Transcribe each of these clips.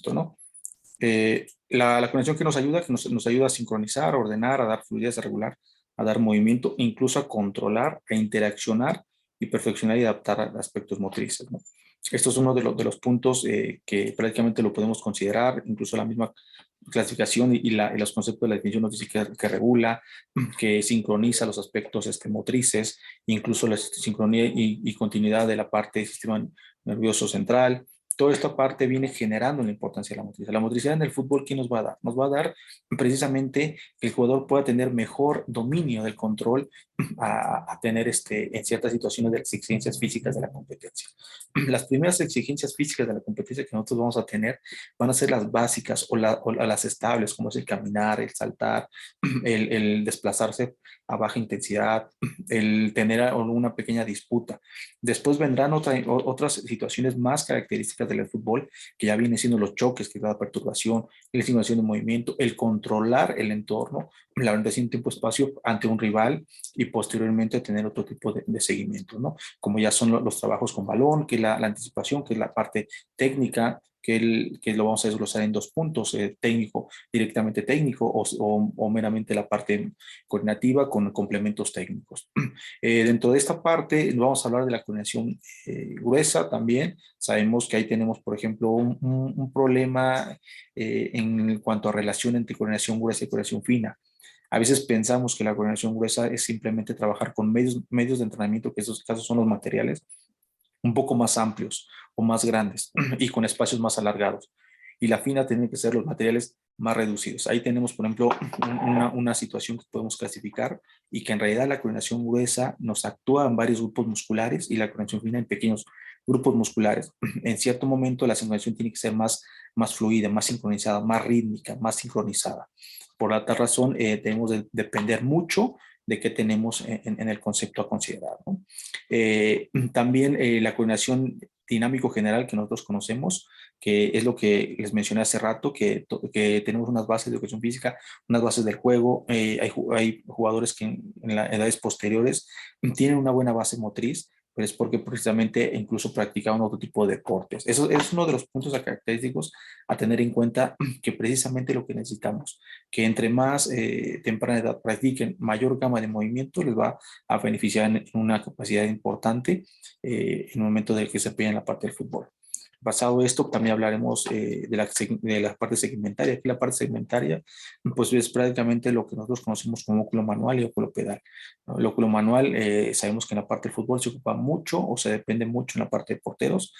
esto, ¿no? La conexión que nos ayuda, nos ayuda a sincronizar, a ordenar, a dar fluidez, a regular, a dar movimiento, incluso a controlar, a interaccionar y perfeccionar y adaptar a aspectos motrices, ¿no? Esto es uno de los puntos que prácticamente lo podemos considerar, incluso la misma clasificación y los conceptos de la definición nos dice que regula, que sincroniza los aspectos motrices, incluso la sincronía y continuidad de la parte del sistema nervioso central. Toda esta parte viene generando la importancia de la motricidad. La motricidad en el fútbol, ¿qué nos va a dar? Nos va a dar precisamente que el jugador pueda tener mejor dominio del control a tener en ciertas situaciones de las exigencias físicas de la competencia. Las primeras exigencias físicas de la competencia que nosotros vamos a tener van a ser las básicas o las estables, como es el caminar, el saltar, el desplazarse a baja intensidad, el tener una pequeña disputa. Después vendrán otras situaciones más características del fútbol, que ya vienen siendo los choques, que es la perturbación, la simulación de movimiento, el controlar el entorno, la orientación tiempo-espacio ante un rival y posteriormente tener otro tipo de seguimiento, ¿no? Como ya son los trabajos con balón, que es la anticipación, que es la parte técnica, que lo vamos a desglosar en dos puntos, técnico, directamente técnico o meramente la parte coordinativa con complementos técnicos. Dentro de esta parte vamos a hablar de la coordinación gruesa también. Sabemos que ahí tenemos, por ejemplo, un problema en cuanto a relación entre coordinación gruesa y coordinación fina. A veces pensamos que la coordinación gruesa es simplemente trabajar con medios de entrenamiento, que en esos casos son los materiales, un poco más amplios o más grandes y con espacios más alargados. Y la fina tiene que ser los materiales más reducidos. Ahí tenemos, por ejemplo, una situación que podemos clasificar y que en realidad la coordinación gruesa nos actúa en varios grupos musculares y la coordinación fina en pequeños grupos musculares. En cierto momento la sincronización tiene que ser más fluida, más sincronizada, más rítmica, más sincronizada. Por la tal razón, tenemos de depender mucho de qué tenemos en el concepto a considerar, ¿no? También la coordinación dinámico general que nosotros conocemos, que es lo que les mencioné hace rato, que tenemos unas bases de educación física, unas bases del juego, hay jugadores que en las edades posteriores tienen una buena base motriz, pero es porque precisamente incluso practicaban otro tipo de deportes. Eso es uno de los puntos característicos a tener en cuenta, que precisamente lo que necesitamos, que entre más temprana edad practiquen mayor gama de movimiento, les va a beneficiar en una capacidad importante en el momento de que se desempeñen en la parte del fútbol. Basado esto, también hablaremos de la parte segmentaria. Aquí la parte segmentaria, pues es prácticamente lo que nosotros conocemos como óculo manual y óculo pedal, ¿no? El óculo manual, sabemos que en la parte del fútbol se ocupa mucho o se depende mucho en la parte de porteros,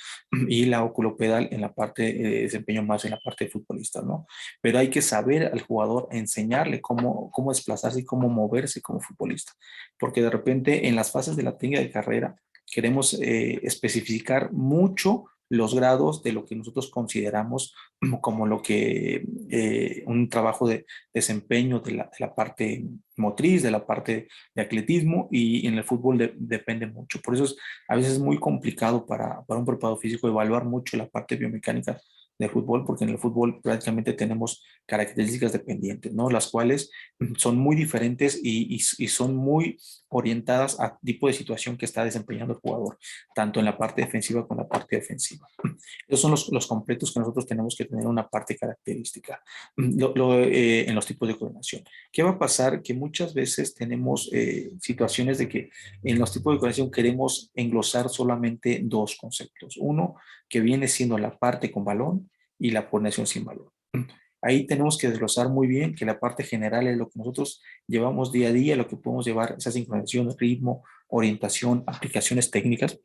y la óculo pedal en la parte de desempeño más en la parte de futbolistas, ¿no? Pero hay que saber al jugador enseñarle cómo desplazarse y cómo moverse como futbolista, porque de repente en las fases de la técnica de carrera queremos especificar mucho los grados de lo que nosotros consideramos como lo que un trabajo de desempeño de la parte motriz, de la parte de atletismo, y en el fútbol depende mucho. Por eso a veces es muy complicado para un preparador físico evaluar mucho la parte biomecánica de fútbol, porque en el fútbol prácticamente tenemos características dependientes, ¿no? Las cuales son muy diferentes y son muy orientadas a tipo de situación que está desempeñando el jugador, tanto en la parte defensiva como en la parte ofensiva. Esos son los completos que nosotros tenemos que tener una parte característica en los tipos de coordinación. ¿Qué va a pasar? Que muchas veces tenemos situaciones de que en los tipos de coordinación queremos englosar solamente dos conceptos. Uno, que viene siendo la parte con balón y la coordinación sin balón. Ahí tenemos que desglosar muy bien que la parte general es lo que nosotros llevamos día a día, lo que podemos llevar, esa sincronización, ritmo, orientación, aplicaciones técnicas.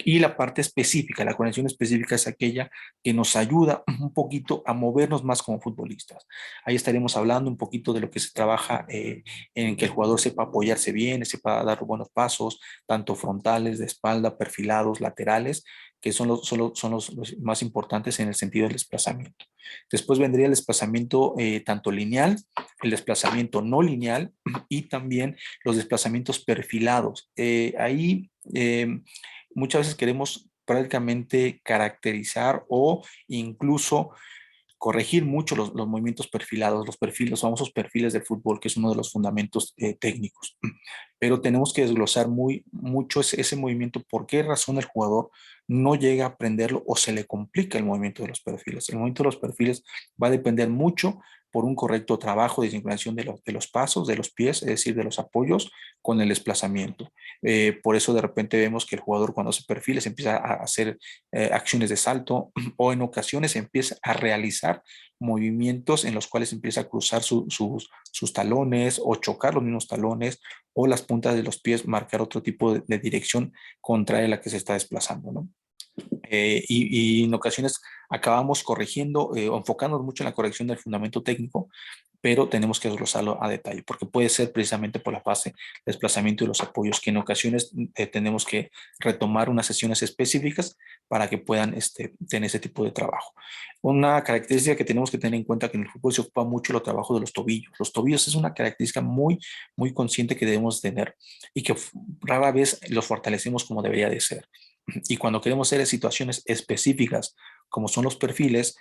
Y la parte específica, la conexión específica es aquella que nos ayuda un poquito a movernos más como futbolistas. Ahí estaremos hablando un poquito de lo que se trabaja en que el jugador sepa apoyarse bien, sepa dar buenos pasos, tanto frontales, de espalda, perfilados, laterales, que son los más importantes en el sentido del desplazamiento. Después vendría el desplazamiento tanto lineal, el desplazamiento no lineal y también los desplazamientos perfilados. Ahí muchas veces queremos prácticamente caracterizar o incluso corregir mucho los movimientos perfilados, los famosos perfiles de fútbol, que es uno de los fundamentos técnicos. Pero tenemos que desglosar mucho ese movimiento, por qué razón el jugador no llega a aprenderlo o se le complica el movimiento de los perfiles. El movimiento de los perfiles va a depender mucho por un correcto trabajo de sincronización de los pasos, de los pies, es decir, de los apoyos con el desplazamiento. Por eso de repente vemos que el jugador cuando hace perfiles empieza a hacer acciones de salto o en ocasiones empieza a realizar movimientos en los cuales empieza a cruzar sus talones o chocar los mismos talones o las puntas de los pies, marcar otro tipo de dirección contraria a la que se está desplazando, ¿no? Y en ocasiones acabamos corrigiendo o enfocándonos mucho en la corrección del fundamento técnico, pero tenemos que desglosarlo a detalle, porque puede ser precisamente por la fase de desplazamiento y los apoyos, que en ocasiones tenemos que retomar unas sesiones específicas para que puedan tener ese tipo de trabajo. Una característica que tenemos que tener en cuenta que en el fútbol se ocupa mucho el trabajo de los tobillos. Los tobillos es una característica muy consciente que debemos tener y que rara vez los fortalecemos como debería de ser. Y cuando queremos hacer situaciones específicas, como son los perfiles,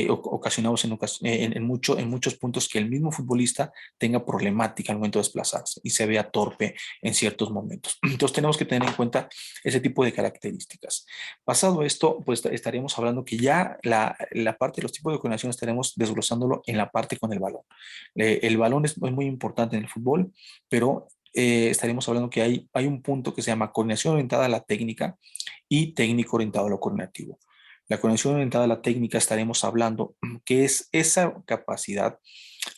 ocasionamos en muchos puntos que el mismo futbolista tenga problemática al momento de desplazarse y se vea torpe en ciertos momentos. Entonces tenemos que tener en cuenta ese tipo de características. Pasado esto, pues estaríamos hablando que ya la parte de los tipos de coordinación estaremos desglosándolo en la parte con el balón. El balón es muy importante en el fútbol, pero estaremos hablando que hay un punto que se llama coordinación orientada a la técnica y técnico orientado a lo coordinativo. La coordinación orientada a la técnica estaremos hablando que es esa capacidad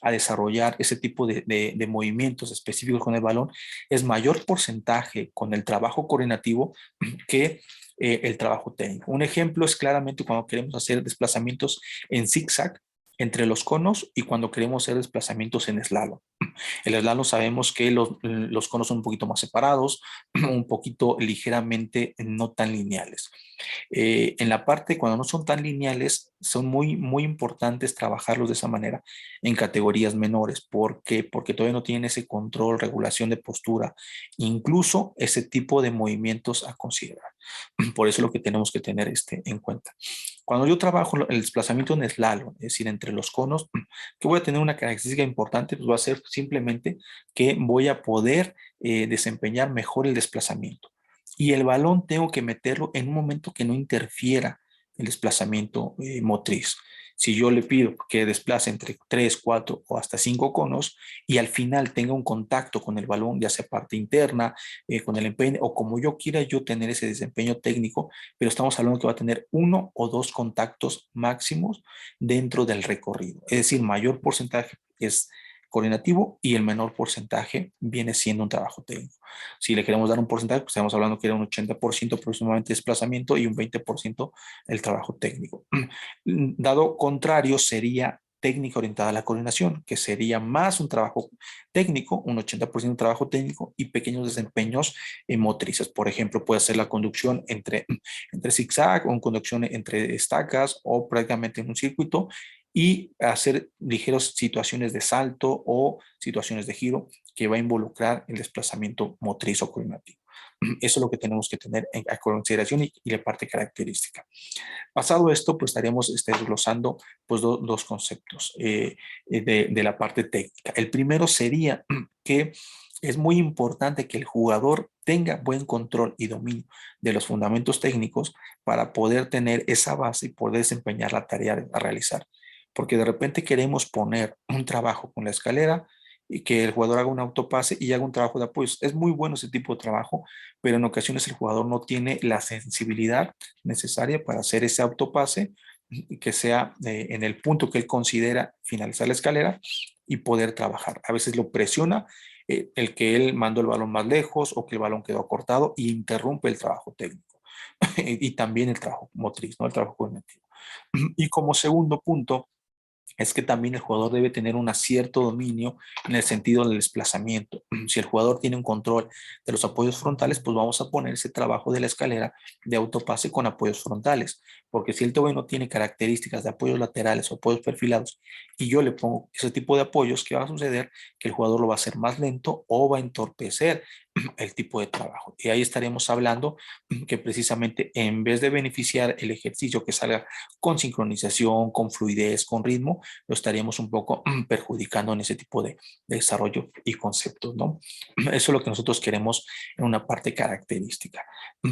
a desarrollar ese tipo de movimientos específicos con el balón, es mayor porcentaje con el trabajo coordinativo que el trabajo técnico. Un ejemplo es claramente cuando queremos hacer desplazamientos en zigzag entre los conos y cuando queremos hacer desplazamientos en slalom. El slalom sabemos que los conos son un poquito más separados, un poquito ligeramente no tan lineales. En la parte cuando no son tan lineales, son muy importantes trabajarlos de esa manera en categorías menores. ¿Por qué? Porque todavía no tienen ese control, regulación de postura, incluso ese tipo de movimientos a considerar. Por eso es lo que tenemos que tener en cuenta. Cuando yo trabajo el desplazamiento en slalom, es decir, entre los conos, que voy a tener una característica importante, pues va a ser simplemente que voy a poder desempeñar mejor el desplazamiento. Y el balón tengo que meterlo en un momento que no interfiera el desplazamiento motriz. Si yo le pido que desplace entre 3, 4 o hasta 5 conos y al final tenga un contacto con el balón, ya sea parte interna, con el empeine o como yo quiera yo tener ese desempeño técnico, pero estamos hablando que va a tener 1 o 2 contactos máximos dentro del recorrido. Es decir, mayor porcentaje es coordinativo y el menor porcentaje viene siendo un trabajo técnico. Si le queremos dar un porcentaje, pues estamos hablando que era un 80% aproximadamente de desplazamiento y un 20% el trabajo técnico. Dado contrario sería técnica orientada a la coordinación, que sería más un trabajo técnico, un 80% de trabajo técnico y pequeños desempeños motrices. Por ejemplo, puede ser la conducción entre zigzag o una conducción entre estacas o prácticamente en un circuito y hacer ligeras situaciones de salto o situaciones de giro que va a involucrar el desplazamiento motriz o coordinativo. Eso es lo que tenemos que tener en consideración y la parte característica. Pasado esto, pues estaríamos desglosando pues, dos conceptos de la parte técnica. El primero sería que es muy importante que el jugador tenga buen control y dominio de los fundamentos técnicos para poder tener esa base y poder desempeñar la tarea a realizar. Porque de repente queremos poner un trabajo con la escalera y que el jugador haga un autopase y haga un trabajo de apoyo. Es muy bueno ese tipo de trabajo, pero en ocasiones el jugador no tiene la sensibilidad necesaria para hacer ese autopase y que sea en el punto que él considera finalizar la escalera y poder trabajar. A veces lo presiona el que él mandó el balón más lejos o que el balón quedó cortado y interrumpe el trabajo técnico y también el trabajo motriz, ¿no? El trabajo cognitivo. Y como segundo punto, es que también el jugador debe tener un cierto dominio en el sentido del desplazamiento. Si el jugador tiene un control de los apoyos frontales, pues vamos a poner ese trabajo de la escalera de autopase con apoyos frontales, porque si el tobillo no tiene características de apoyos laterales o apoyos perfilados y yo le pongo ese tipo de apoyos, ¿qué va a suceder? Que el jugador lo va a hacer más lento o va a entorpecer el tipo de trabajo. Y ahí estaremos hablando que precisamente en vez de beneficiar el ejercicio que salga con sincronización, con fluidez, con ritmo, lo estaríamos un poco perjudicando en ese tipo de desarrollo y conceptos, ¿no? Eso es lo que nosotros queremos en una parte característica.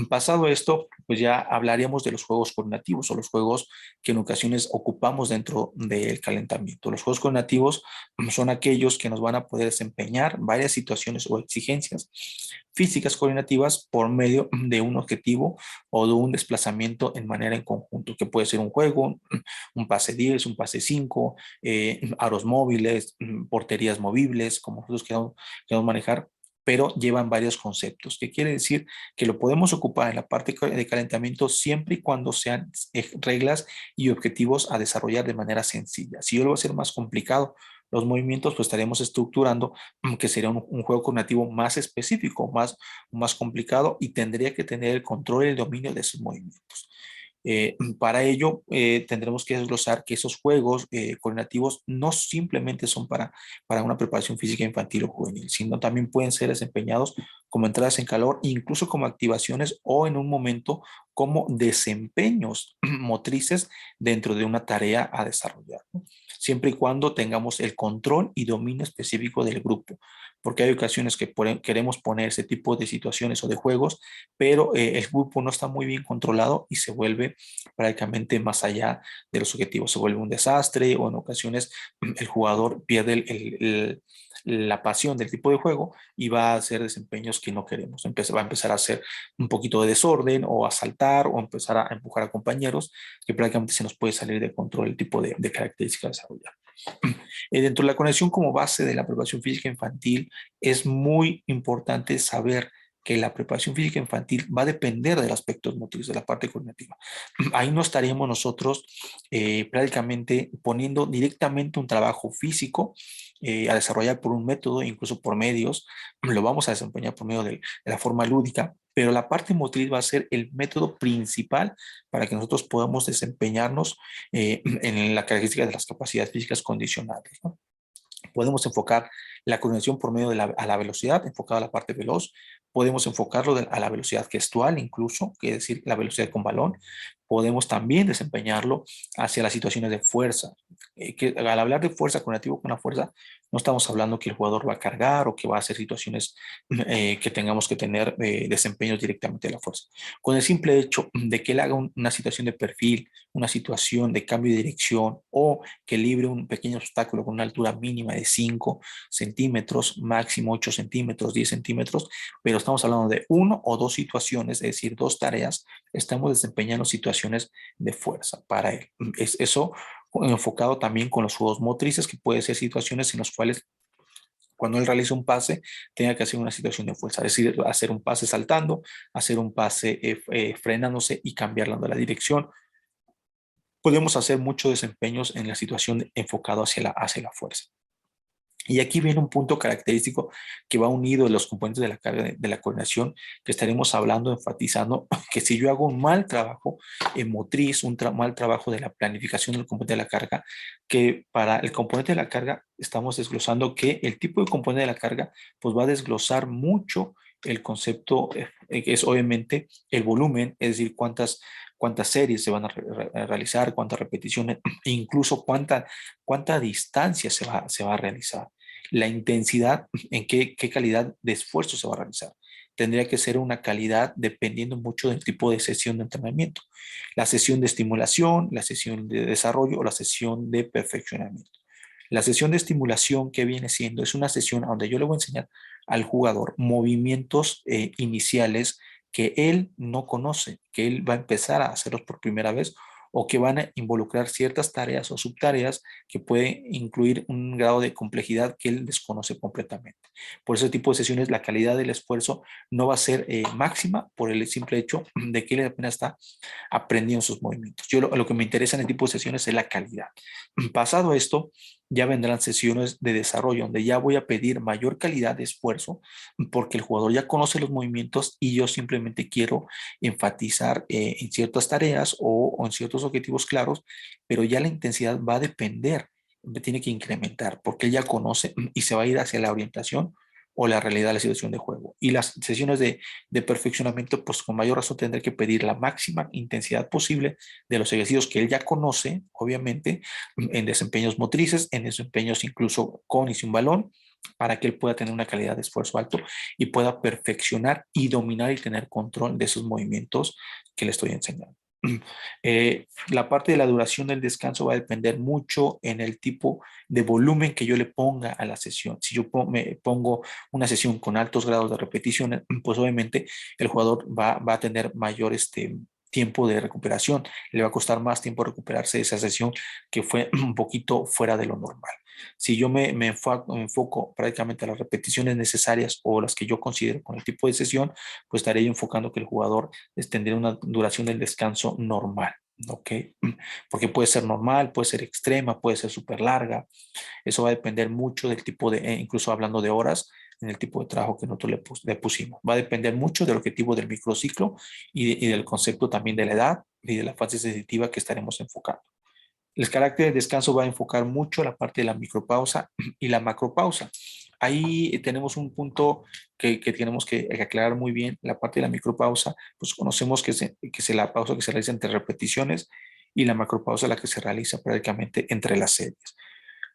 Pasado esto, pues ya hablaríamos de los juegos coordinativos o los juegos que en ocasiones ocupamos dentro del calentamiento. Los juegos coordinativos son aquellos que nos van a poder desempeñar varias situaciones o exigencias físicas coordinativas por medio de un objetivo o de un desplazamiento en manera en conjunto, que puede ser un juego, un pase 10, un pase 5, aros móviles, porterías movibles, como nosotros queremos manejar, pero llevan varios conceptos, que quiere decir que lo podemos ocupar en la parte de calentamiento siempre y cuando sean reglas y objetivos a desarrollar de manera sencilla. Si yo lo voy a hacer más complicado, los movimientos, pues estaremos estructurando que sería un juego cognitivo más específico, más complicado y tendría que tener el control y el dominio de sus movimientos. Para ello, tendremos que desglosar que esos juegos coordinativos no simplemente son para una preparación física infantil o juvenil, sino también pueden ser desempeñados como entradas en calor, incluso como activaciones o en un momento como desempeños motrices dentro de una tarea a desarrollar, ¿no? Siempre y cuando tengamos el control y dominio específico del grupo, porque hay ocasiones que queremos poner ese tipo de situaciones o de juegos, pero el grupo no está muy bien controlado y se vuelve prácticamente más allá de los objetivos. Se vuelve un desastre o en ocasiones el jugador pierde la pasión del tipo de juego y va a hacer desempeños que no queremos. Va a empezar a hacer un poquito de desorden o a saltar o empezar a empujar a compañeros que prácticamente se nos puede salir de control el tipo de características a desarrollar. Dentro de la conexión como base de la preparación física infantil, es muy importante saber que la preparación física infantil va a depender del aspecto motriz, de la parte cognitiva. Ahí no estaríamos nosotros prácticamente poniendo directamente un trabajo físico a desarrollar por un método, incluso por medios, lo vamos a desempeñar por medio de la forma lúdica, pero la parte motriz va a ser el método principal para que nosotros podamos desempeñarnos en la característica de las capacidades físicas condicionales, ¿no? Podemos enfocar la coordinación por medio de a la velocidad, enfocada a la parte veloz. Podemos enfocarlo a la velocidad gestual incluso, que es decir, la velocidad con balón. Podemos también desempeñarlo hacia las situaciones de fuerza. Que al hablar de fuerza, coordinativo con la fuerza, no estamos hablando que el jugador va a cargar o que va a hacer situaciones que tengamos que tener desempeños directamente de la fuerza. Con el simple hecho de que él haga una situación de perfil, una situación de cambio de dirección o que libre un pequeño obstáculo con una altura mínima de 5 centímetros, máximo 8 centímetros, 10 centímetros, pero estamos hablando de uno o dos situaciones, es decir, dos tareas, estamos desempeñando situaciones de fuerza para él. Es eso enfocado también con los juegos motrices, que puede ser situaciones en las cuales cuando él realiza un pase, tenga que hacer una situación de fuerza, es decir, hacer un pase saltando, hacer un pase frenándose y cambiar la dirección. Podemos hacer muchos desempeños en la situación enfocado hacia la fuerza. Y aquí viene un punto característico que va unido a los componentes de la carga de la coordinación, que estaremos hablando, enfatizando, que si yo hago un mal trabajo en motriz, mal trabajo de la planificación del componente de la carga, que para el componente de la carga estamos desglosando que el tipo de componente de la carga pues va a desglosar mucho el concepto, que es obviamente el volumen, es decir, cuántas series se van a realizar, cuántas repeticiones, e incluso cuánta distancia se va a realizar. La intensidad, en qué calidad de esfuerzo se va a realizar. Tendría que ser una calidad dependiendo mucho del tipo de sesión de entrenamiento. La sesión de estimulación, la sesión de desarrollo o la sesión de perfeccionamiento. La sesión de estimulación, ¿qué viene siendo? Es una sesión donde yo le voy a enseñar al jugador movimientos iniciales que él no conoce, que él va a empezar a hacerlos por primera vez o que van a involucrar ciertas tareas o subtareas que pueden incluir un grado de complejidad que él desconoce completamente. Por ese tipo de sesiones, la calidad del esfuerzo no va a ser máxima por el simple hecho de que él apenas está aprendiendo sus movimientos. Yo lo que me interesa en el tipo de sesiones es la calidad. Pasado esto, ya vendrán sesiones de desarrollo donde ya voy a pedir mayor calidad de esfuerzo porque el jugador ya conoce los movimientos y yo simplemente quiero enfatizar en ciertas tareas o en ciertos objetivos claros, pero ya la intensidad va a depender, tiene que incrementar porque él ya conoce y se va a ir hacia la orientación o la realidad de la situación de juego. Y las sesiones de perfeccionamiento, pues con mayor razón tendré que pedir la máxima intensidad posible de los ejercicios que él ya conoce, obviamente, en desempeños motrices, en desempeños incluso con y sin balón, para que él pueda tener una calidad de esfuerzo alto y pueda perfeccionar y dominar y tener control de esos movimientos que le estoy enseñando. La parte de la duración del descanso va a depender mucho en el tipo de volumen que yo le ponga a la sesión. Si yo me pongo una sesión con altos grados de repeticiones, pues obviamente el jugador va a tener mayor tiempo de recuperación. Le va a costar más tiempo recuperarse de esa sesión que fue un poquito fuera de lo normal. Si yo me enfoco prácticamente a las repeticiones necesarias o las que yo considero con el tipo de sesión, pues estaré yo enfocando que el jugador tendría una duración del descanso normal. ¿Ok? Porque puede ser normal, puede ser extrema, puede ser súper larga. Eso va a depender mucho del tipo de, incluso hablando de horas, en el tipo de trabajo que nosotros le pusimos. Va a depender mucho del objetivo del microciclo y del concepto también de la edad y de la fase sensitiva que estaremos enfocando. El carácter de descanso va a enfocar mucho la parte de la micropausa y la macropausa. Ahí tenemos un punto que tenemos que aclarar muy bien. La parte de la micropausa, pues conocemos que la pausa que se realiza entre repeticiones y la macropausa la que se realiza prácticamente entre las series.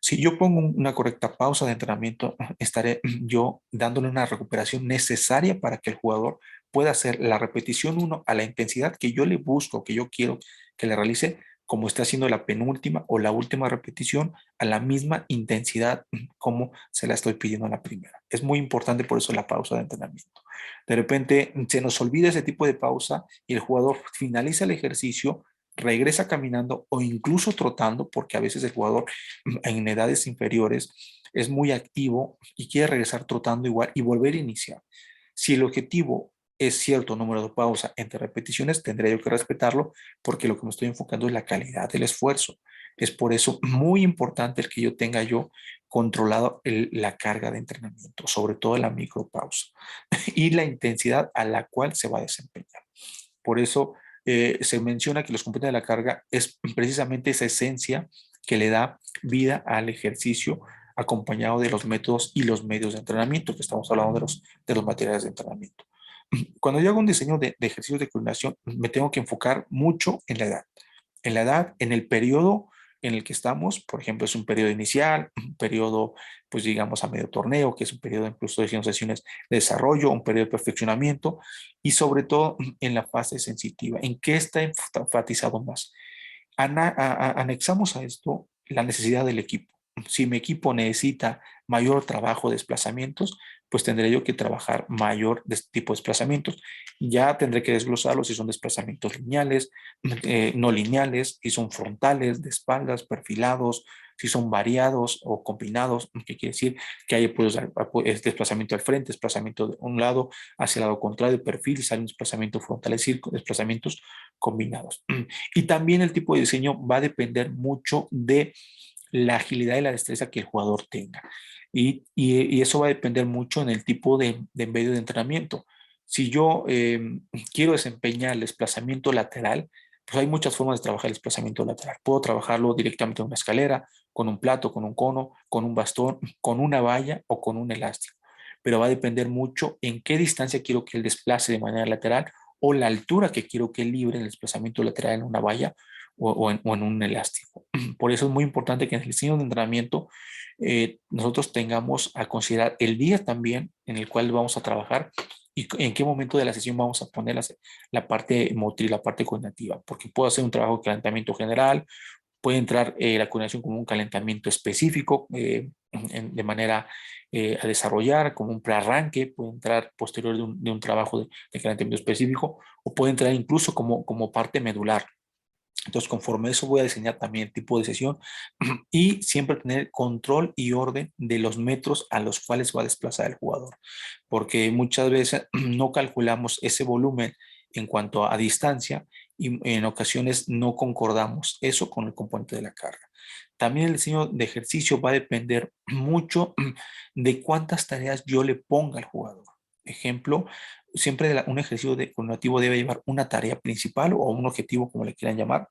Si yo pongo una correcta pausa de entrenamiento, estaré yo dándole una recuperación necesaria para que el jugador pueda hacer la repetición 1 a la intensidad que yo le busco, que yo quiero que le realice, como está haciendo la penúltima o la última repetición, a la misma intensidad como se la estoy pidiendo a la primera. Es muy importante por eso la pausa de entrenamiento. De repente se nos olvida ese tipo de pausa y el jugador finaliza el ejercicio, regresa caminando o incluso trotando, porque a veces el jugador en edades inferiores es muy activo y quiere regresar trotando igual y volver a iniciar. Si el objetivo es cierto número de pausa entre repeticiones, tendré yo que respetarlo porque lo que me estoy enfocando es la calidad del esfuerzo. Es por eso muy importante el que yo tenga yo controlado la carga de entrenamiento, sobre todo la micropausa y la intensidad a la cual se va a desempeñar. Por eso se menciona que los componentes de la carga es precisamente esa esencia que le da vida al ejercicio acompañado de los métodos y los medios de entrenamiento, que estamos hablando de los materiales de entrenamiento. Cuando yo hago un diseño de ejercicios de coordinación, me tengo que enfocar mucho en la edad, en el periodo en el que estamos. Por ejemplo, es un periodo inicial, un periodo, pues digamos, a medio torneo, que es un periodo incluso de sesiones de desarrollo, un periodo de perfeccionamiento y sobre todo en la fase sensitiva. ¿En qué está enfatizado más? Anexamos a esto la necesidad del equipo. Si mi equipo necesita mayor trabajo de desplazamientos, pues tendré yo que trabajar mayor de este tipo de desplazamientos. Ya tendré que desglosarlo si son desplazamientos lineales, no lineales, si son frontales, de espaldas, perfilados, si son variados o combinados, que quiere decir que hay pues, desplazamiento al frente, desplazamiento de un lado hacia el lado contrario, perfil, y sale un desplazamiento frontal, es decir, desplazamientos combinados. Y también el tipo de diseño va a depender mucho de la agilidad y la destreza que el jugador tenga. Y eso va a depender mucho en el tipo de medio de entrenamiento. Si yo quiero desempeñar el desplazamiento lateral, pues hay muchas formas de trabajar el desplazamiento lateral. Puedo trabajarlo directamente en una escalera, con un plato, con un cono, con un bastón, con una valla o con un elástico. Pero va a depender mucho en qué distancia quiero que él desplace de manera lateral o la altura que quiero que él libre en el desplazamiento lateral en una valla o en un elástico. Por eso es muy importante que en el diseño de entrenamiento nosotros tengamos a considerar el día también en el cual vamos a trabajar y en qué momento de la sesión vamos a poner la parte motriz, la parte cognitiva, porque puedo hacer un trabajo de calentamiento general, puede entrar la coordinación como un calentamiento específico de manera a desarrollar, como un prearranque, puede entrar posterior de un trabajo de calentamiento específico, o puede entrar incluso como parte medular. Entonces, conforme eso voy a diseñar también el tipo de sesión y siempre tener control y orden de los metros a los cuales va a desplazar el jugador, porque muchas veces no calculamos ese volumen en cuanto a distancia y en ocasiones no concordamos eso con el componente de la carga. También el diseño de ejercicio va a depender mucho de cuántas tareas yo le ponga al jugador. Ejemplo, siempre un ejercicio coordinativo debe llevar una tarea principal o un objetivo, como le quieran llamar,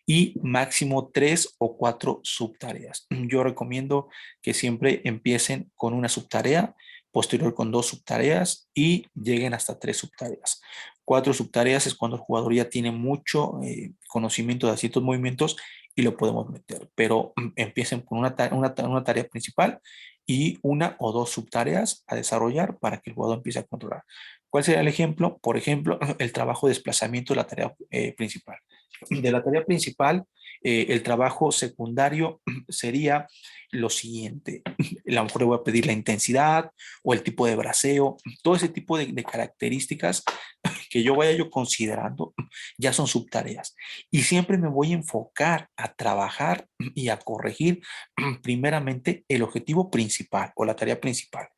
y máximo 3 o 4 subtareas. Yo recomiendo que siempre empiecen con una subtarea, posterior con 2 subtareas y lleguen hasta 3 subtareas. 4 subtareas es cuando el jugador ya tiene mucho conocimiento de ciertos movimientos y lo podemos meter, pero empiecen con una tarea principal y 1 o 2 subtareas a desarrollar para que el jugador empiece a controlar. ¿Cuál sería el ejemplo? Por ejemplo, el trabajo de desplazamiento de la tarea principal. De la tarea principal, el trabajo secundario sería lo siguiente. A lo mejor le voy a pedir la intensidad o el tipo de braceo, todo ese tipo de características que yo vaya yo considerando ya son subtareas. Y siempre me voy a enfocar a trabajar y a corregir primeramente el objetivo principal o la tarea principal.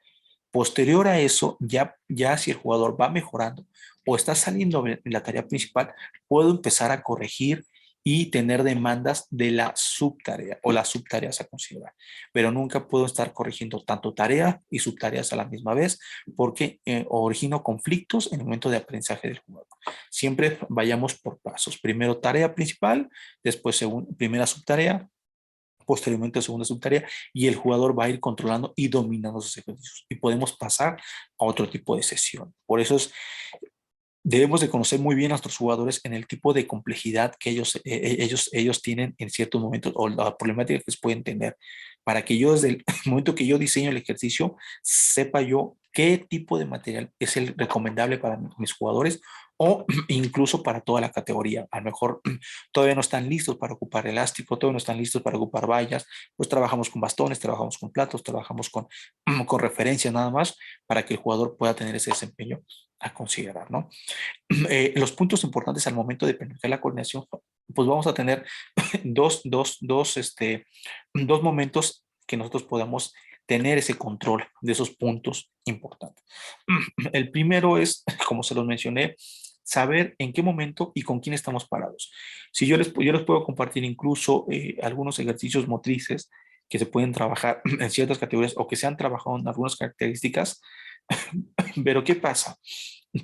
Posterior a eso, ya si el jugador va mejorando o está saliendo en la tarea principal, puedo empezar a corregir y tener demandas de la subtarea o las subtareas a considerar. Pero nunca puedo estar corrigiendo tanto tarea y subtareas a la misma vez porque origino conflictos en el momento de aprendizaje del jugador. Siempre vayamos por pasos. Primero tarea principal, después primera subtarea, posteriormente segunda subtarea, y el jugador va a ir controlando y dominando sus ejercicios y podemos pasar a otro tipo de sesión. Por eso debemos de conocer muy bien a nuestros jugadores en el tipo de complejidad que ellos tienen en ciertos momentos o la problemática que les pueden tener, para que yo desde el momento que yo diseño el ejercicio sepa yo qué tipo de material es el recomendable para mis jugadores o incluso para toda la categoría. A lo mejor todavía no están listos para ocupar elástico, todavía no están listos para ocupar vallas, pues trabajamos con bastones, trabajamos con platos, trabajamos con referencias nada más para que el jugador pueda tener ese desempeño a considerar, ¿no? Los puntos importantes al momento de planificar la coordinación, pues vamos a tener dos momentos que nosotros podamos tener ese control de esos puntos importantes. El primero es, como se los mencioné, saber en qué momento y con quién estamos parados. Si yo les puedo compartir incluso algunos ejercicios motrices que se pueden trabajar en ciertas categorías o que se han trabajado en algunas características, pero ¿qué pasa?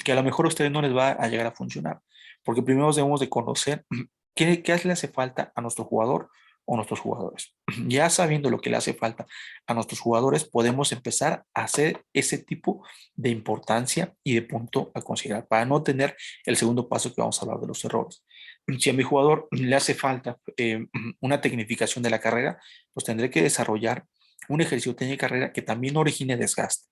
Que a lo mejor a ustedes no les va a llegar a funcionar, porque primero debemos de conocer qué le hace falta a nuestro jugador o nuestros jugadores. Ya sabiendo lo que le hace falta a nuestros jugadores, podemos empezar a hacer ese tipo de importancia y de punto a considerar para no tener el segundo paso que vamos a hablar de los errores. Si a mi jugador le hace falta una tecnificación de la carrera, pues tendré que desarrollar un ejercicio de carrera que también origine desgaste,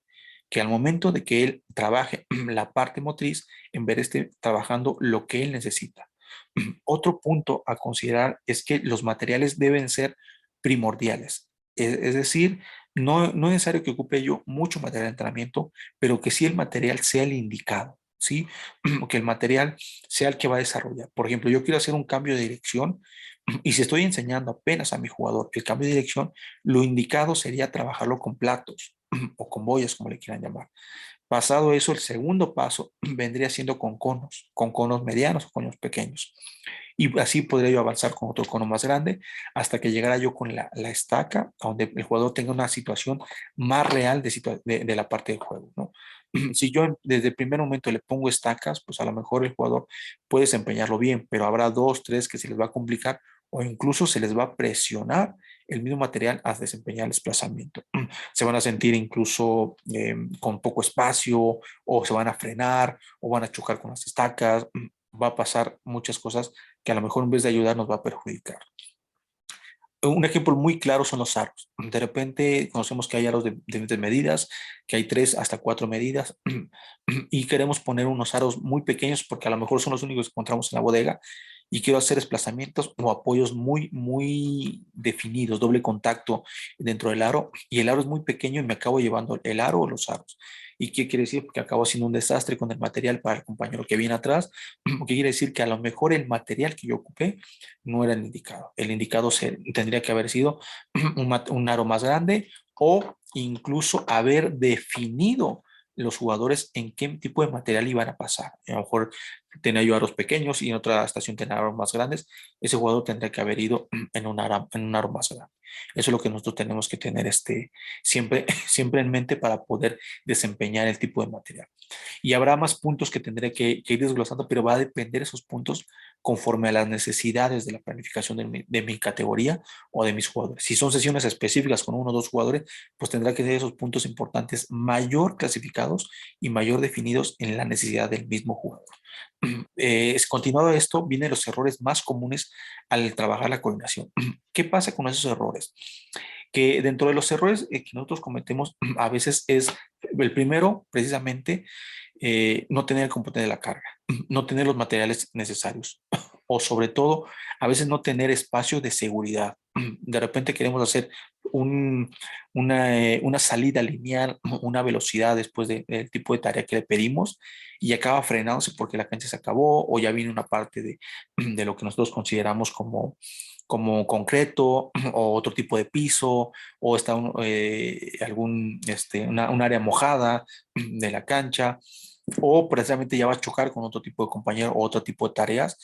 que al momento de que él trabaje la parte motriz, en vez de esté trabajando lo que él necesita. Otro punto a considerar es que los materiales deben ser primordiales. Es decir, no es necesario que ocupe yo mucho material de entrenamiento, pero que sí el material sea el indicado, ¿sí? Que el material sea el que va a desarrollar. Por ejemplo, yo quiero hacer un cambio de dirección y si estoy enseñando apenas a mi jugador el cambio de dirección, lo indicado sería trabajarlo con platos o con boyas, como le quieran llamar. Pasado eso, el segundo paso vendría siendo con conos medianos o conos pequeños. Y así podría yo avanzar con otro cono más grande hasta que llegara yo con la estaca, donde el jugador tenga una situación más real de la parte del juego, ¿no? Si yo desde el primer momento le pongo estacas, pues a lo mejor el jugador puede desempeñarlo bien, pero habrá dos, tres que se les va a complicar o incluso se les va a presionar el mismo material a desempeñar el desplazamiento. Se van a sentir incluso con poco espacio o se van a frenar o van a chocar con las estacas. Va a pasar muchas cosas que a lo mejor en vez de ayudar nos va a perjudicar. Un ejemplo muy claro son los aros. De repente conocemos que hay aros de diferentes medidas, que hay 3 hasta 4 medidas y queremos poner unos aros muy pequeños porque a lo mejor son los únicos que encontramos en la bodega y quiero hacer desplazamientos o apoyos muy definidos, doble contacto dentro del aro y el aro es muy pequeño y me acabo llevando el aro o los aros. ¿Y qué quiere decir? Que acabo haciendo un desastre con el material para el compañero que viene atrás. ¿Qué quiere decir? Que a lo mejor el material que yo ocupé no era el indicado. El indicado tendría que haber sido un aro más grande o incluso haber definido los jugadores en qué tipo de material iban a pasar. A lo mejor tenía yo aros pequeños y en otra estación tenía aros más grandes, ese jugador tendría que haber ido en un aro más grande. Eso es lo que nosotros tenemos que tener siempre, siempre en mente para poder desempeñar el tipo de material. Y habrá más puntos que tendré que ir desglosando, pero va a depender esos puntos conforme a las necesidades de la planificación de mi categoría o de mis jugadores. Si son sesiones específicas con uno o dos jugadores, pues tendrá que ser esos puntos importantes mayor clasificados y mayor definidos en la necesidad del mismo jugador. Continuado esto, vienen los errores más comunes al trabajar la coordinación. ¿Qué pasa con esos errores? Que dentro de los errores que nosotros cometemos a veces es el primero, precisamente, no tener el componente de la carga, no tener los materiales necesarios o sobre todo, a veces no tener espacio de seguridad. De repente queremos hacer un, una salida lineal, una velocidad después del tipo de tarea que le pedimos y acaba frenándose porque la cancha se acabó o ya viene una parte de lo que nosotros consideramos como concreto o otro tipo de piso o está un área mojada de la cancha o precisamente ya va a chocar con otro tipo de compañero o otro tipo de tareas.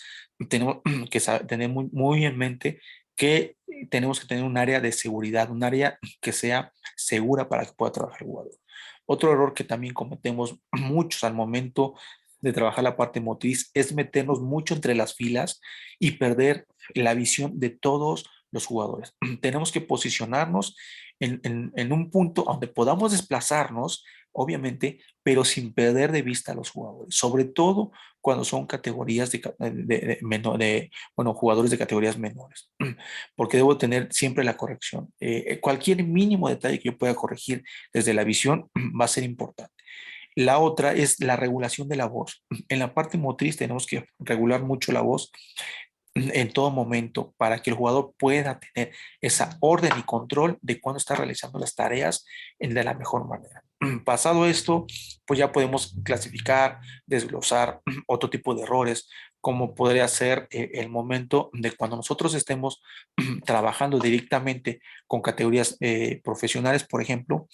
Tenemos que tener muy en mente que tenemos que tener un área de seguridad, un área que sea segura para que pueda trabajar el jugador. Otro error que también cometemos muchos al momento de trabajar la parte motriz es meternos mucho entre las filas y perder la visión de todos los jugadores. Tenemos que posicionarnos en un punto donde podamos desplazarnos, obviamente, pero sin perder de vista a los jugadores, sobre todo cuando son categorías bueno, jugadores de categorías menores, porque debo tener siempre la corrección. Cualquier mínimo detalle que yo pueda corregir desde la visión va a ser importante. La otra es la regulación de la voz. En la parte motriz tenemos que regular mucho la voz en todo momento para que el jugador pueda tener esa orden y control de cuándo está realizando las tareas de la mejor manera. Pasado esto, pues ya podemos clasificar, desglosar otro tipo de errores, como podría ser el momento de cuando nosotros estemos trabajando directamente con categorías profesionales, por ejemplo,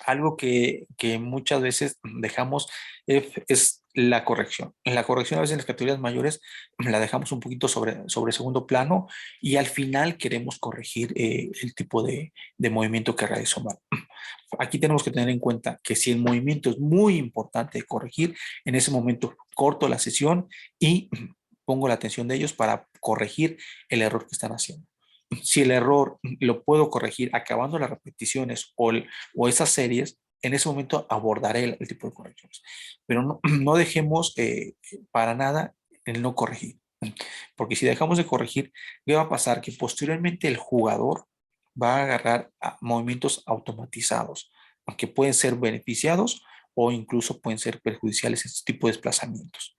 algo que muchas veces dejamos es la corrección. En la corrección a veces en las categorías mayores la dejamos un poquito sobre segundo plano y al final queremos corregir el tipo de movimiento que realizó mal. Aquí tenemos que tener en cuenta que si el movimiento es muy importante de corregir, en ese momento corto la sesión y pongo la atención de ellos para corregir el error que están haciendo. Si el error lo puedo corregir acabando las repeticiones o esas series, en ese momento abordaré el tipo de correcciones. Pero no dejemos para nada el no corregir. Porque si dejamos de corregir, ¿qué va a pasar? Que posteriormente el jugador va a agarrar movimientos automatizados, que pueden ser beneficiados o incluso pueden ser perjudiciales en este tipo de desplazamientos.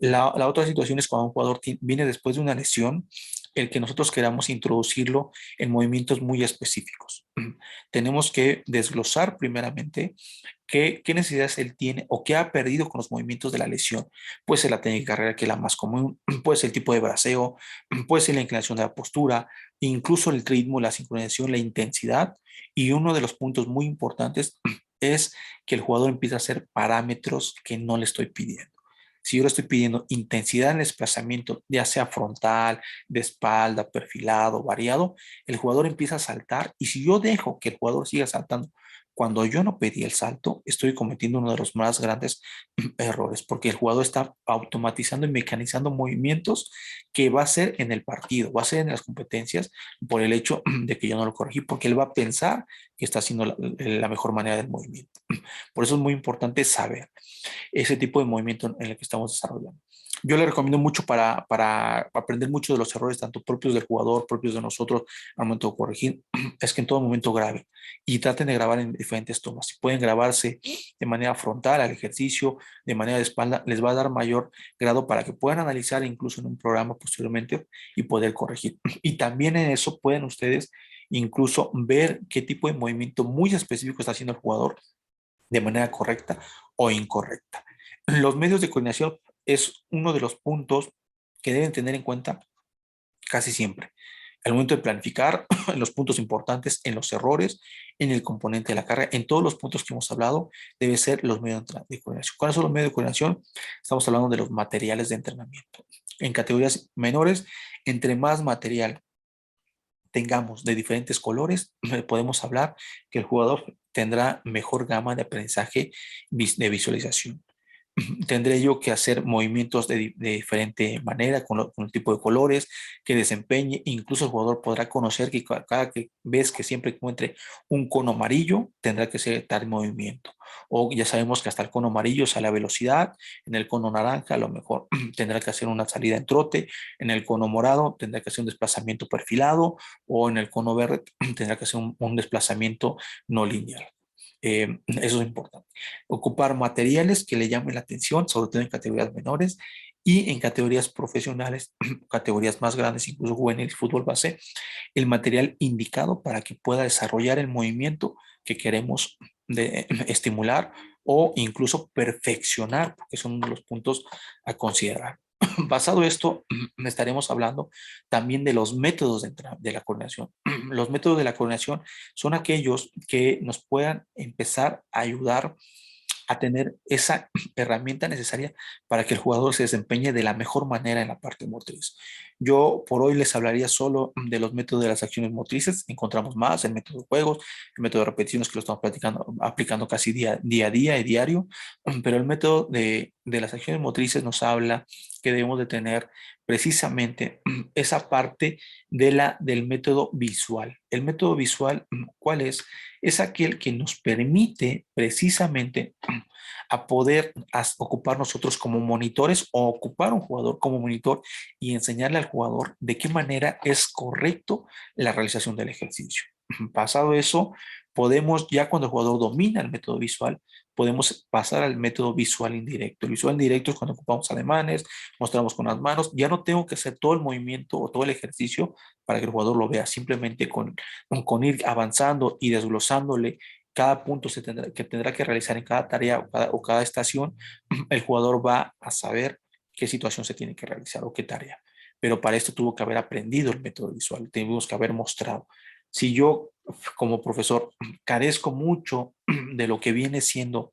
La otra situación es cuando un jugador viene después de una lesión, el que nosotros queramos introducirlo en movimientos muy específicos. Tenemos que desglosar primeramente qué necesidades él tiene o qué ha perdido con los movimientos de la lesión. Puede ser la técnica de carrera, que es la más común, puede ser el tipo de braceo, puede ser la inclinación de la postura, incluso el ritmo, la sincronización, la intensidad. Y uno de los puntos muy importantes es que el jugador empiece a hacer parámetros que no le estoy pidiendo. Si yo le estoy pidiendo intensidad en el desplazamiento, ya sea frontal, de espalda, perfilado, variado, el jugador empieza a saltar y si yo dejo que el jugador siga saltando cuando yo no pedí el salto, estoy cometiendo uno de los más grandes errores porque el jugador está automatizando y mecanizando movimientos que va a ser en el partido, va a ser en las competencias por el hecho de que yo no lo corregí, porque él va a pensar que está haciendo la mejor manera del movimiento. Por eso es muy importante saber ese tipo de movimiento en el que estamos desarrollando. Yo le recomiendo mucho para aprender mucho de los errores, tanto propios del jugador, propios de nosotros, al momento de corregir, es que en todo momento graben y traten de grabar en diferentes tomas. Si pueden grabarse de manera frontal al ejercicio, de manera de espalda, les va a dar mayor grado para que puedan analizar incluso en un programa posteriormente y poder corregir. Y también en eso pueden ustedes incluso ver qué tipo de movimiento muy específico está haciendo el jugador de manera correcta o incorrecta. Los medios de coordinación es uno de los puntos que deben tener en cuenta casi siempre. al momento de planificar, en los puntos importantes, en los errores, en el componente de la carga, en todos los puntos que hemos hablado, debe ser los medios de coordinación. ¿Cuáles son los medios de coordinación? Estamos hablando de los materiales de entrenamiento. En categorías menores, entre más material tengamos de diferentes colores, podemos hablar que el jugador tendrá mejor gama de aprendizaje de visualización. Tendré yo que hacer movimientos de diferente manera, con el tipo de colores que desempeñe. Incluso el jugador podrá conocer que cada vez que siempre encuentre un cono amarillo, tendrá que hacer tal movimiento. O ya sabemos que hasta el cono amarillo sale a velocidad, en el cono naranja a lo mejor tendrá que hacer una salida en trote, en el cono morado tendrá que hacer un desplazamiento perfilado, o en el cono verde tendrá que hacer un desplazamiento no lineal. Eso es importante. Ocupar materiales que le llamen la atención, sobre todo en categorías menores, y en categorías profesionales, categorías más grandes, incluso juvenil, fútbol base, el material indicado para que pueda desarrollar el movimiento que queremos estimular o incluso perfeccionar, porque son uno de los puntos a considerar. Basado esto, estaremos hablando también de los métodos de la coordinación. Los métodos de la coordinación son aquellos que nos puedan empezar a ayudar a tener esa herramienta necesaria para que el jugador se desempeñe de la mejor manera en la parte motriz. Yo por hoy les hablaría solo de los métodos de las acciones motrices. Encontramos más el método de juegos, el método de repeticiones, que lo estamos aplicando casi día a día y diario, pero el método de las acciones motrices nos habla que debemos de tener precisamente esa parte del método visual. El método visual, ¿cuál es? Es aquel que nos permite precisamente a poder ocupar nosotros como monitores o ocupar un jugador como monitor y enseñarle al jugador de qué manera es correcto la realización del ejercicio. Pasado eso, podemos, ya cuando el jugador domina el método visual, podemos pasar al método visual indirecto. El visual indirecto es cuando ocupamos ademanes, mostramos con las manos. Ya no tengo que hacer todo el movimiento o todo el ejercicio para que el jugador lo vea. Simplemente con ir avanzando y desglosándole cada punto que tendrá que realizar en cada tarea o cada estación, el jugador va a saber qué situación se tiene que realizar o qué tarea. Pero para esto tuvo que haber aprendido el método visual, tuvimos que haber mostrado. Si yo como profesor carezco mucho de lo que viene siendo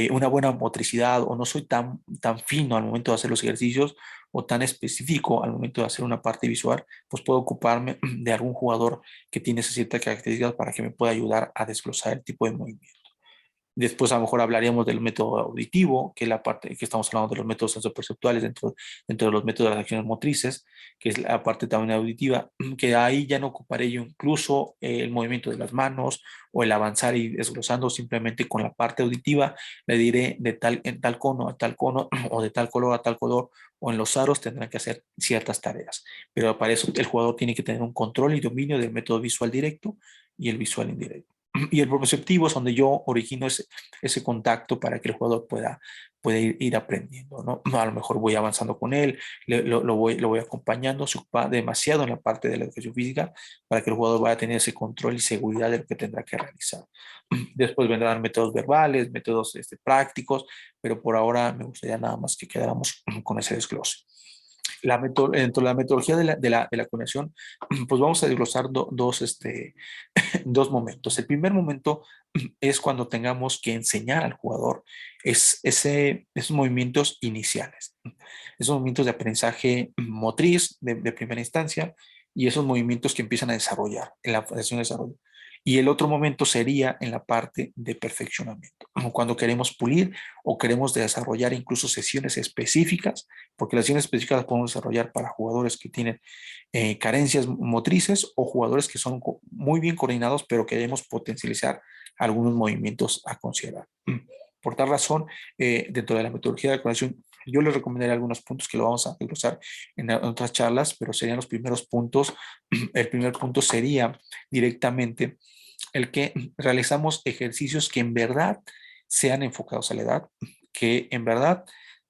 una buena motricidad, o no soy tan fino al momento de hacer los ejercicios, o tan específico al momento de hacer una parte visual, pues puedo ocuparme de algún jugador que tiene esas ciertas características para que me pueda ayudar a desglosar el tipo de movimiento. Después a lo mejor hablaríamos del método auditivo, que es la parte que estamos hablando de los métodos sensoperceptuales dentro de los métodos de las acciones motrices, que es la parte también auditiva, que ahí ya no ocuparé yo incluso el movimiento de las manos o el avanzar y desglosando. Simplemente con la parte auditiva le diré en tal cono a tal cono, o de tal color a tal color, o en los aros tendrán que hacer ciertas tareas. Pero para eso el jugador tiene que tener un control y dominio del método visual directo y el visual indirecto. Y el proprioceptivo es donde yo origino ese contacto para que el jugador pueda ir aprendiendo, ¿no? A lo mejor voy avanzando con él, lo voy acompañando, se ocupa demasiado en la parte de la educación física para que el jugador vaya a tener ese control y seguridad de lo que tendrá que realizar. Después vendrán métodos verbales, métodos prácticos, pero por ahora me gustaría nada más que quedáramos con ese desglose. Dentro de la metodología de la cognición, pues vamos a desglosar dos momentos. El primer momento es cuando tengamos que enseñar al jugador esos movimientos iniciales, esos movimientos de aprendizaje motriz de primera instancia, y esos movimientos que empiezan a desarrollar en la fase de desarrollo. Y el otro momento sería en la parte de perfeccionamiento, cuando queremos pulir o queremos desarrollar incluso sesiones específicas, porque las sesiones específicas las podemos desarrollar para jugadores que tienen carencias motrices o jugadores que son muy bien coordinados, pero queremos potencializar algunos movimientos a considerar. Por tal razón, dentro de la metodología de coordinación, yo les recomendaré algunos puntos que lo vamos a desglosar en otras charlas, pero serían los primeros puntos. El primer punto sería directamente el que realizamos ejercicios que en verdad sean enfocados a la edad, que en verdad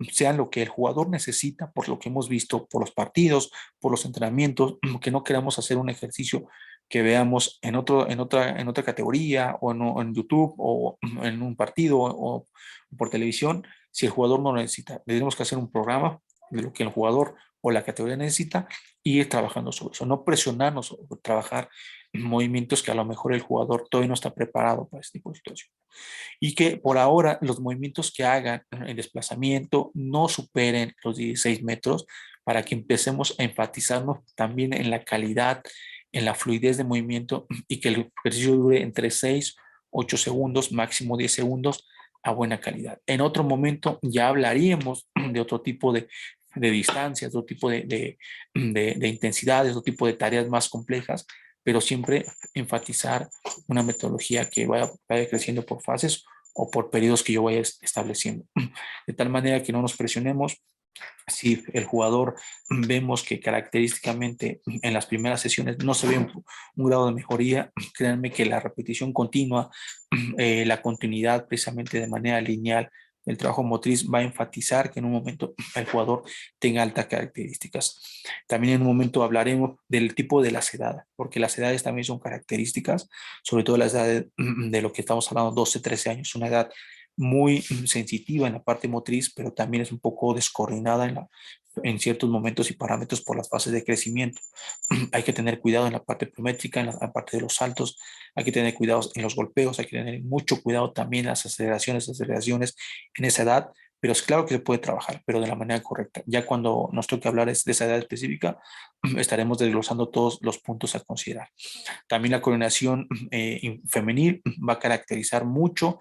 sean lo que el jugador necesita, por lo que hemos visto, por los partidos, por los entrenamientos, que no queramos hacer un ejercicio que veamos en otra categoría, o en YouTube, o en un partido, o por televisión. Si el jugador no lo necesita, tenemos que hacer un programa de lo que el jugador o la categoría necesita y ir trabajando sobre eso. No presionarnos o trabajar en movimientos que a lo mejor el jugador todavía no está preparado para este tipo de situación. Y que por ahora los movimientos que hagan en desplazamiento no superen los 16 metros para que empecemos a enfatizarnos también en la calidad, en la fluidez de movimiento y que el ejercicio dure entre 6, 8 segundos, máximo 10 segundos a buena calidad. En otro momento ya hablaríamos de otro tipo de distancias, de otro tipo de intensidades, de otro tipo de tareas más complejas, pero siempre enfatizar una metodología que vaya creciendo por fases o por periodos que yo vaya estableciendo. De tal manera que no nos presionemos. Si el jugador vemos que característicamente en las primeras sesiones no se ve un grado de mejoría, créanme que la repetición continua, la continuidad precisamente de manera lineal del trabajo motriz va a enfatizar que en un momento el jugador tenga altas características. También en un momento hablaremos del tipo de las edades, porque las edades también son características, sobre todo las edades de lo que estamos hablando, 12, 13 años, una edad muy sensitiva en la parte motriz, pero también es un poco descoordinada en ciertos momentos y parámetros por las fases de crecimiento. Hay que tener cuidado en la parte pliométrica, en la parte de los saltos, hay que tener cuidado en los golpeos, hay que tener mucho cuidado también en las aceleraciones en esa edad, pero es claro que se puede trabajar, pero de la manera correcta. Ya cuando nos toque hablar de esa edad específica, estaremos desglosando todos los puntos a considerar. También la coordinación femenil va a caracterizar mucho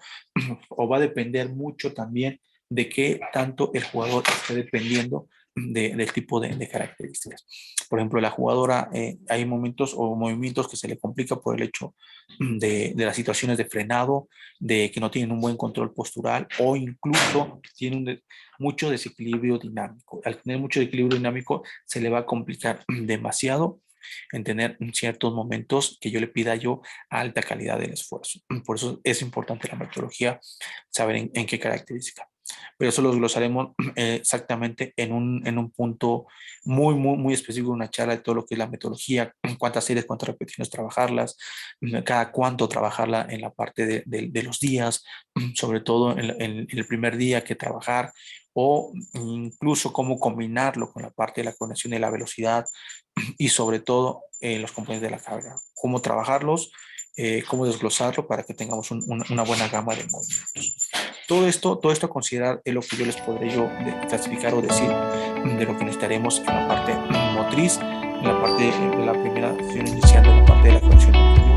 o va a depender mucho también de qué tanto el jugador esté dependiendo del tipo de características. Por ejemplo, la jugadora, hay momentos o movimientos que se le complica por el hecho de las situaciones de frenado, de que no tienen un buen control postural o incluso tienen mucho desequilibrio dinámico. Al tener mucho desequilibrio dinámico se le va a complicar demasiado en tener ciertos momentos que yo le pida yo alta calidad del esfuerzo. Por eso es importante la metodología, saber en qué característica. Pero eso lo glosaremos exactamente en un punto muy específico, una charla de todo lo que es la metodología, cuántas series, cuántas repeticiones trabajarlas, cada cuánto trabajarla en la parte de los días, sobre todo en el primer día que trabajar, o incluso cómo combinarlo con la parte de la conexión y la velocidad, y sobre todo los componentes de la carga, cómo trabajarlos, cómo desglosarlo para que tengamos una buena gama de movimientos. Todo esto a considerar es lo que yo les podré clasificar o decir de lo que necesitaremos en la parte motriz, en la parte de la primera sesión inicial, en la parte de la conexión.